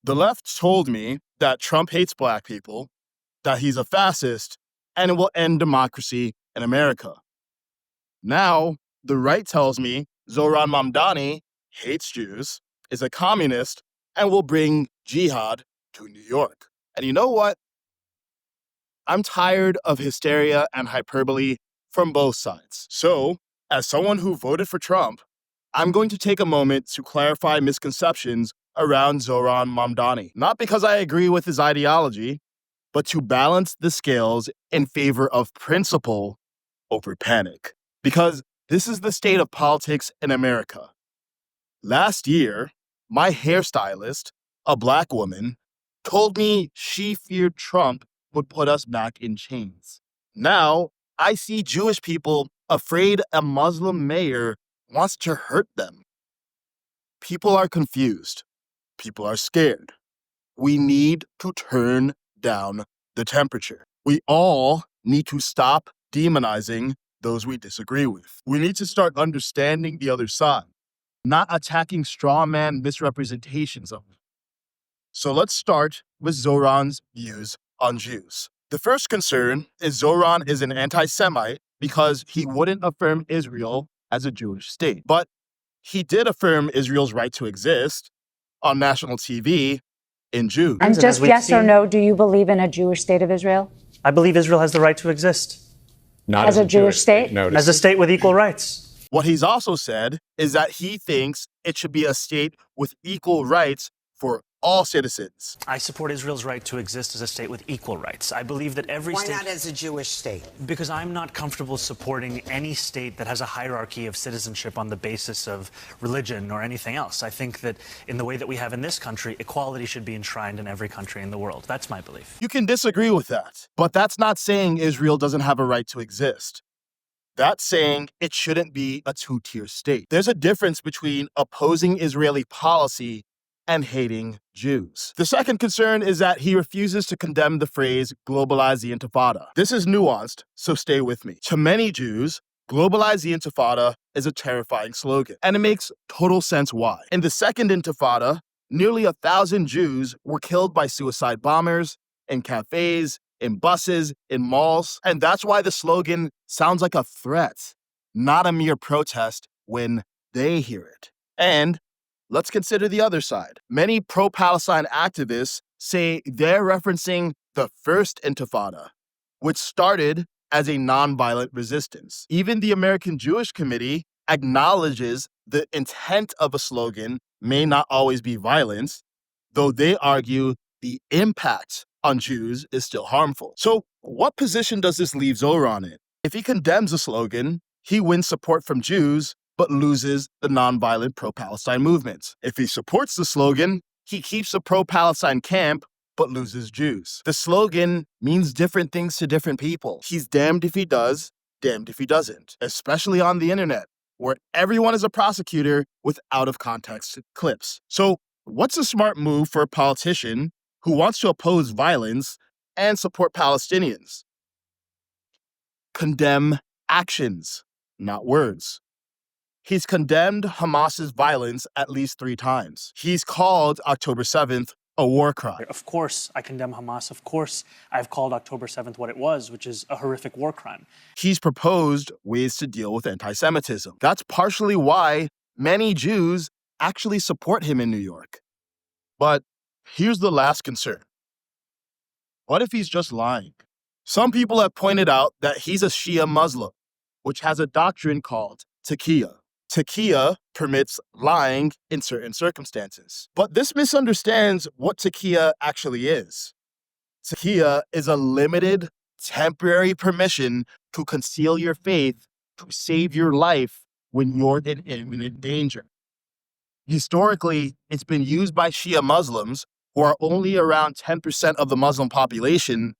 The left told me that Trump hates black people, that he's a fascist, and it will end democracy in America. Now, the right tells me Zohran Mamdani hates Jews, is a communist, and will bring jihad to New York. And you know what? I'm tired of hysteria and hyperbole from both sides. So, as someone who voted for Trump, I'm going to take a moment to clarify misconceptions around Zohran Mamdani. Not because I agree with his ideology, but to balance the scales in favor of principle over panic. Because this is the state of politics in America. Last year, my hairstylist, a black woman, told me she feared Trump would put us back in chains. Now, I see Jewish people afraid a Muslim mayor wants to hurt them. People are confused. People are scared. We need to turn down the temperature. We all need to stop demonizing those we disagree with. We need to start understanding the other side, not attacking straw man misrepresentations of them. So let's start with Zohran's views on Jews. The first concern is Zohran is an anti-Semite because he wouldn't affirm Israel as a Jewish state. But he did affirm Israel's right to exist on national TV in June. And just yes or no, do you believe in a Jewish state of Israel? I believe Israel has the right to exist. Not as a Jewish state? No, as a state with equal rights. What he's also said is that he thinks it should be a state with equal rights for all citizens. I support Israel's right to exist as a state with equal rights. I believe that every state... Why not as a Jewish state? Because I'm not comfortable supporting any state that has a hierarchy of citizenship on the basis of religion or anything else. I think that in the way that we have in this country, equality should be enshrined in every country in the world. That's my belief. You can disagree with that, but that's not saying Israel doesn't have a right to exist. That's saying it shouldn't be a two-tier state. There's a difference between opposing Israeli policy and hating Jews. The second concern is that he refuses to condemn the phrase globalize the intifada. This is nuanced, so stay with me. To many Jews, globalize the intifada is a terrifying slogan, and it makes total sense why. In the second intifada, nearly 1,000 Jews were killed by suicide bombers in cafes, in buses, in malls, and that's why the slogan sounds like a threat, not a mere protest when they hear it. And let's consider the other side. Many pro-Palestine activists say they're referencing the first intifada, which started as a nonviolent resistance. Even the American Jewish Committee acknowledges the intent of a slogan may not always be violence, though they argue the impact on Jews is still harmful. So what position does this leave Zohran in? If he condemns a slogan, he wins support from Jews, but loses the nonviolent pro-Palestine movement. If he supports the slogan, he keeps the pro-Palestine camp, but loses Jews. The slogan means different things to different people. He's damned if he does, damned if he doesn't, especially on the internet, where everyone is a prosecutor with out-of-context clips. So what's a smart move for a politician who wants to oppose violence and support Palestinians? Condemn actions, not words. He's condemned Hamas's violence at least 3 times. He's called October 7th a war crime. Of course, I condemn Hamas. Of course, I've called October 7th what it was, which is a horrific war crime. He's proposed ways to deal with anti-Semitism. That's partially why many Jews actually support him in New York. But here's the last concern. What if he's just lying? Some people have pointed out that he's a Shia Muslim, which has a doctrine called taqiyya. Taqiyya permits lying in certain circumstances. But this misunderstands what taqiyya actually is. Taqiyya is a limited, temporary permission to conceal your faith to save your life when you're in imminent danger. Historically, it's been used by Shia Muslims, who are only around 10% of the Muslim population,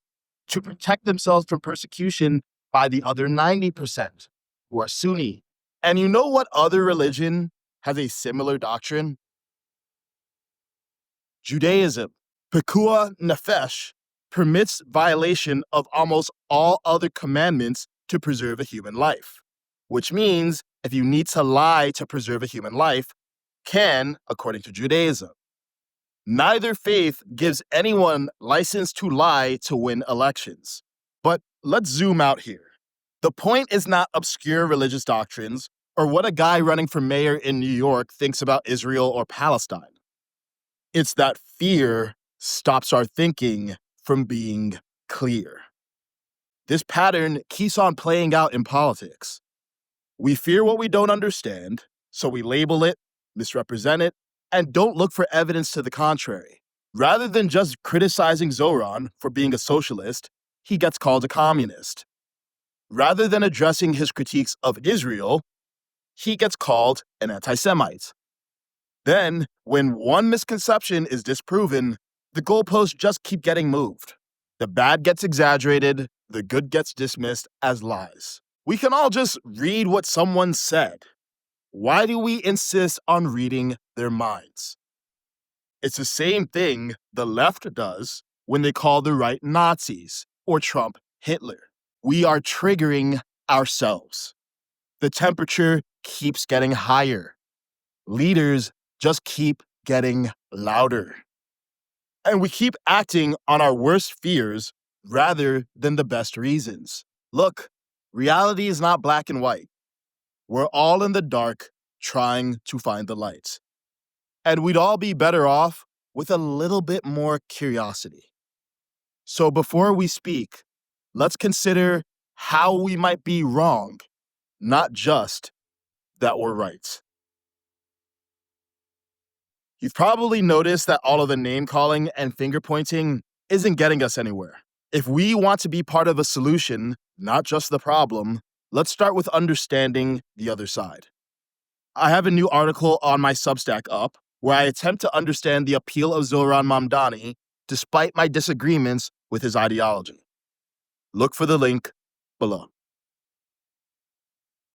to protect themselves from persecution by the other 90%, who are Sunni. And you know what other religion has a similar doctrine? Judaism. Pekuah nefesh permits violation of almost all other commandments to preserve a human life, which means if you need to lie to preserve a human life, can, according to Judaism. Neither faith gives anyone license to lie to win elections. But let's zoom out here. The point is not obscure religious doctrines or what a guy running for mayor in New York thinks about Israel or Palestine. It's that fear stops our thinking from being clear. This pattern keeps on playing out in politics. We fear what we don't understand, so we label it, misrepresent it, and don't look for evidence to the contrary. Rather than just criticizing Zohran for being a socialist, he gets called a communist. Rather than addressing his critiques of Israel, he gets called an anti-Semite. Then, when one misconception is disproven, the goalposts just keep getting moved. The bad gets exaggerated, the good gets dismissed as lies. We can all just read what someone said. Why do we insist on reading their minds? It's the same thing the left does when they call the right Nazis or Trump Hitler. We are triggering ourselves. The temperature keeps getting higher. Leaders just keep getting louder. And we keep acting on our worst fears rather than the best reasons. Look, reality is not black and white. We're all in the dark trying to find the light. And we'd all be better off with a little bit more curiosity. So before we speak, let's consider how we might be wrong, not just that we're right. You've probably noticed that all of the name calling and finger pointing isn't getting us anywhere. If we want to be part of a solution, not just the problem, let's start with understanding the other side. I have a new article on my Substack up where I attempt to understand the appeal of Zohran Mamdani despite my disagreements with his ideology. Look for the link below.